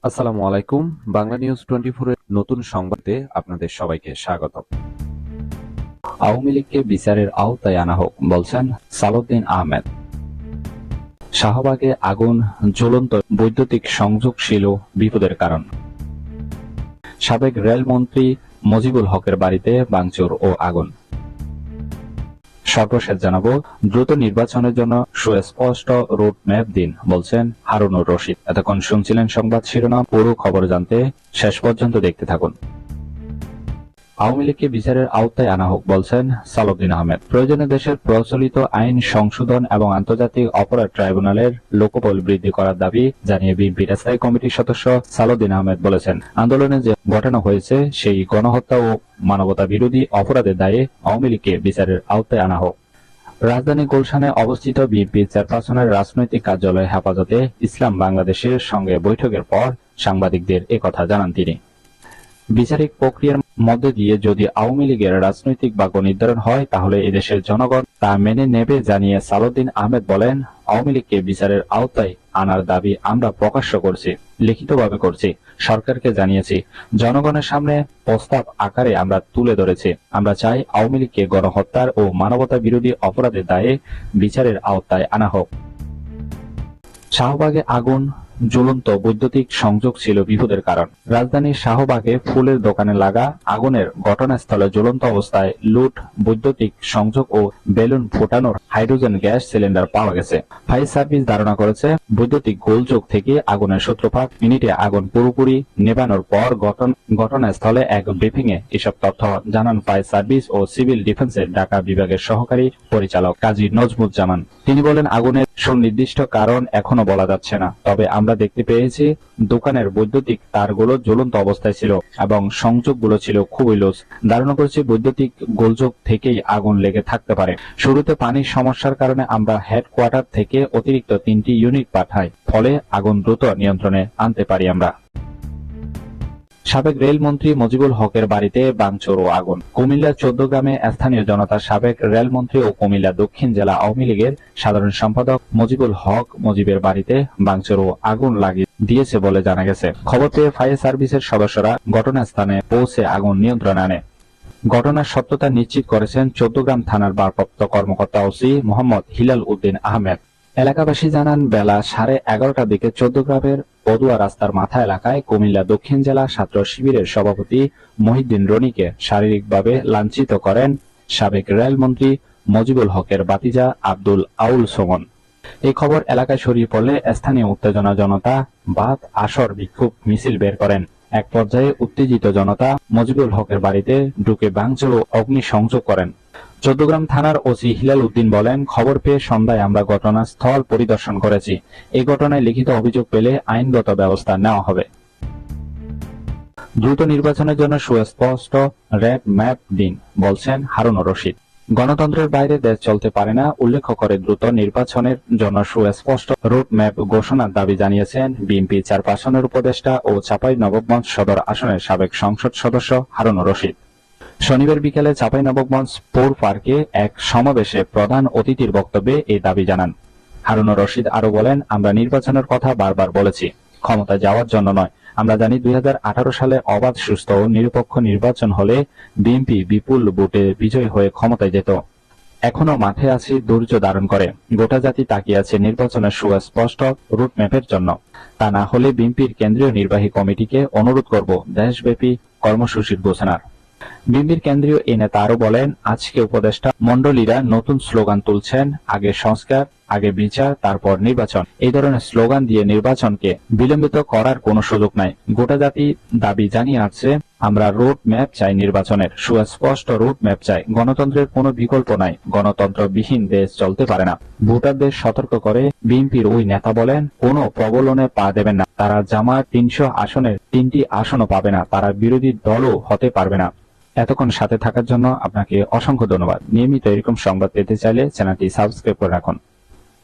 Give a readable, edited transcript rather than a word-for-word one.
আসসালামু আলাইকুম। বাংলা নিউজ 24 এর নতুন সংবাদে আপনাদের সবাইকে স্বাগত। আওয়ামী লীগকে বিচারের আওতায় আনা হোক বলছেন সালাউদ্দিন আহমেদ। শাহবাগে আগুন, জ্বলন্ত বৈদ্যুতিক সংযোগ ছিল বিপদের কারণ। সাবেক রেলমন্ত্রী মজিবুল হকের বাড়িতে ভাঙচুর ও আগুন। সর্বশেষ জানাবো, দ্রুত নির্বাচনের জন্য সুস্পষ্ট রুট ম্যাপ দিন বলছেন হারুনুর রশিদ। এতক্ষণ শুনছিলেন সংবাদ শিরোনাম। পুরো খবর জানতে শেষ পর্যন্ত দেখতে থাকুন। আওয়ামী লীগকে বিচারের আওতায় আনা হোক বলছেন সালাউদ্দিন আহমেদ। প্রয়োজনে দেশের প্রচলিত আইন সংশোধন এবং আন্তর্জাতিক অপরাধ ট্রাইব্যুনালের লোকবল বৃদ্ধি করার দাবি জানিয়ে বিএনপির স্থায়ী কমিটির সদস্য সালাউদ্দিন আহমেদ বলেছেন, আন্দোলনে যে ঘটানো হয়েছে সেই গণহত্যা ও মানবতা বিরোধী অপরাধের দায়ে আওয়ামী লীগকে বিচারের আওতায় আনা হোক। রাজধানী গুলশানে অবস্থিত বিএনপি চেয়ারপারসনের রাজনৈতিক কার্যালয় হেফাজতে ইসলাম বাংলাদেশের সঙ্গে বৈঠকের পর সাংবাদিকদের একথা জানান তিনি। বিচারিক প্রক্রিয়ার মধ্যে দিয়ে যদি আওয়ামী লীগের রাজনৈতিক ভাগ্য নির্ধারণ হয় তাহলে এদেশের জনগণ তা মেনে নেবে জানিয়ে সালাউদ্দিন আহমেদ বলেন, আওয়ামী লীগকে বিচারের আওতায় আনার দাবি আমরা প্রকাশ্য করছি, লিখিতভাবে করছি, সরকারকে জানিয়েছি, জনগণের সামনে প্রস্তাব আকারে আমরা তুলে ধরেছি। আমরা চাই আওয়ামী লীগকে গণহত্যার ও মানবতা বিরোধী অপরাধের দায়ে বিচারের আওতায় আনা হোক। শাহবাগে আগুন, জ্বলন্ত বৈদ্যুতিক সংযোগ ছিল বিপদের কারণ। রাজধানীর শাহবাগে ফুলের দোকানে লাগা আগুনের ঘটনাস্থলে জ্বলন্ত অবস্থায় লুট, বৈদ্যুতিক সংযোগ ও বেলুন ফোটানোর হাইড্রোজেন গ্যাস সিলিন্ডার পাওয়া গেছে। ফায়ার সার্ভিস ধারণা করেছে বৈদ্যুতিক গোলযোগ থেকে আগুনের সূত্রপাত। মিনিটে আগুন পুরোপুরি নেভানোর পর ঘটনাস্থলে এক ব্রিফিংয়ে এসব তথ্য জানান ফায়ার সার্ভিস ও সিভিল ডিফেন্সের ঢাকা বিভাগের সহকারী পরিচালক কাজী নজমুজ্জামান। তিনি বলেন, আগুনের সুনির্দিষ্ট কারণ এখনো বলা যাচ্ছে না, তবে আমরা দেখতে পেয়েছি দোকানের বৈদ্যুতিক তারগুলো জ্বলন্ত অবস্থায় ছিল এবং সংযোগগুলো ছিল খুবই লুজ। ধারণা করছি বৈদ্যুতিক গোলযোগ থেকেই আগুন লেগে থাকতে পারে। শুরুতে পানির সমস্যার কারণে আমরা হেডকোয়ার্টার থেকে অতিরিক্ত 3টি ইউনিট পাঠাই, ফলে আগুন দ্রুত নিয়ন্ত্রণে আনতে পারি আমরা। সাবেক রেলমন্ত্রী মজিবুল হকের বাড়িতে ভাঙচুর ও আগুন। কুমিল্লা 14 গ্রামে স্থানীয় জনতা সাবেক রেলমন্ত্রী ও কুমিল্লা দক্ষিণ জেলা আওয়ামী লীগের সাধারণ সম্পাদক মজিবুল হক মজিবের বাড়িতে ভাঙচুর ও আগুন লাগিয়ে দিয়েছে বলে জানা গেছে। খবর পেয়ে ফায়ার সার্ভিসের সদস্যরা ঘটনাস্থানে পৌঁছে আগুন নিয়ন্ত্রণে আনে। ঘটনার সত্যতা নিশ্চিত করেছেন 14 গ্রাম থানার ভারপ্রাপ্ত কর্মকর্তা ওসি মোহাম্মদ হিলাল উদ্দিন আহমেদ। এলাকাবাসী জানান, বেলা 11:30টার দিকে 14 গ্রামের পদুয়া রাস্তার মাথা এলাকায় কুমিল্লা দক্ষিণ জেলা ছাত্র শিবিরের সভাপতি মহিউদ্দিন রনিকে শারীরিকভাবে লাঞ্ছিত করেন সাবেক রেলমন্ত্রী মজিবুল হকের ভাতিজা আব্দুল আউল সুমন। এই খবর এলাকায় ছড়িয়ে পড়লে স্থানীয় উত্তেজনা জনতা বাদ আসর বিক্ষোভ মিছিল বের করেন। এক পর্যায়ে উত্তেজিত জনতা মজিবুল হকের বাড়িতে ঢুকে ভাঙচুর ও অগ্নিসংযোগ করেন। 14 গ্রাম থানার ওসি হিলাল উদ্দিন বলেন, খবর পেয়ে সন্ধ্যায় আমরা ঘটনাস্থল পরিদর্শন করেছি। এই ঘটনায় লিখিত অভিযোগ পেলে আইনগত ব্যবস্থা নেওয়া হবে। দ্রুত নির্বাচনের জন্য সুস্পষ্ট রোড ম্যাপ দিন বলছেন হারুনুর রশিদ। গণতন্ত্রের বাইরে দেশ চলতে পারে না উল্লেখ করে দ্রুত নির্বাচনের জন্য সুস্পষ্ট রুট ম্যাপ ঘোষণার দাবি জানিয়েছেন বিএনপি চেয়ারপারসনের উপদেষ্টা ও চাঁপাইনবাবগঞ্জ সদর আসনের সাবেক সংসদ সদস্য হারুনুর রশিদ। শনিবার বিকেলে চাঁপাইনবাবগঞ্জ পৌর পার্কে এক সমাবেশে প্রধান অতিথির বক্তব্যে এই দাবি জানান। হারুনুর রশিদ আরো বলেন, আমরা নির্বাচনের কথা বারবার বলেছি, ক্ষমতা যাওয়ার জন্য নয়। আমরা জানি 2018 সালে অবাধ, সুস্থ ও নিরপেক্ষ নির্বাচন হলে বিএনপি বিপুল ভোটে বিজয়ী হয়ে ক্ষমতায় যেত। এখনো মাঠে আছি ধৈর্য ধারণ করে। গোটা জাতি তাকিয়ে আছে নির্বাচনের সুস্পষ্ট রুটম্যাপের জন্য। তা না হলে বিএনপির কেন্দ্রীয় নির্বাহী কমিটিকে অনুরোধ করব দেশব্যাপী কর্মসূচির ঘোষণার। বিএনপির কেন্দ্রীয় এই নেতা আরো বলেন, আজকে উপদেষ্টা মণ্ডলীরা নতুন স্লোগান তুলছেন, আগে সংস্কার, আগে বিচার, তারপর নির্বাচন। এই ধরনের স্লোগান দিয়ে নির্বাচনকে বিলম্বিত করার কোনো সুযোগ নাই। গোটা জাতি দাবি জানিয়ে আসছে, আমরা রোড ম্যাপ চাই, নির্বাচনের সুস্পষ্ট রোড ম্যাপ চাই। গণতন্ত্রের কোনো বিকল্প নাই, গণতন্ত্রবিহীন দেশ চলতে পারে না। ভোটারদের সতর্ক করে বিএনপির ওই নেতা বলেন, কোনো প্রবলনে পা দেবেন না। তারা জামাত 300 আসনের 3টি আসনও পাবে না, তারা বিরোধী দলও হতে পারবে না। এতক্ষণ সাথে থাকার জন্য আপনাকে অসংখ্য ধন্যবাদ। নিয়মিত এরকম সংবাদ পেতে চাইলে চ্যানেলটি সাবস্ক্রাইব করে রাখুন।